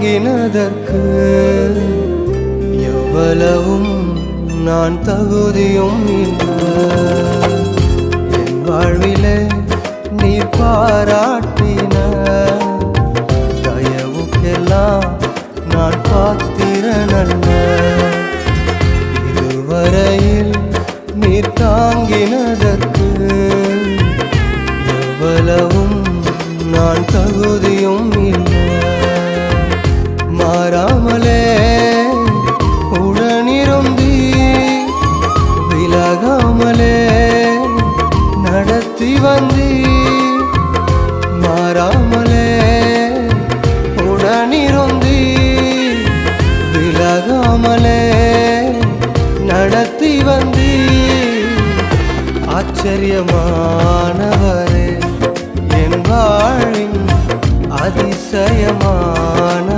தாங்கினதற்கு எவ்வளவும் நான் தகுதியும் இல்லை. என் வாழ்விலே நீ பாராட்டின தயவுக்கெல்லாம் நான் பாத்திரனல்ல. இதுவரையில் நீ தாங்கினதற்கு எவ்வளவும் நான் தகுதியும் இல்லை. மாறாமலே உடனிருந்தி விலகாமலே நடத்தி வந்தி. மாறாமலே உடனிருந்தி விலகாமலே நடத்தி வந்தி. ஆச்சரியமானவரே என் வாழ்வின் அதிசயமான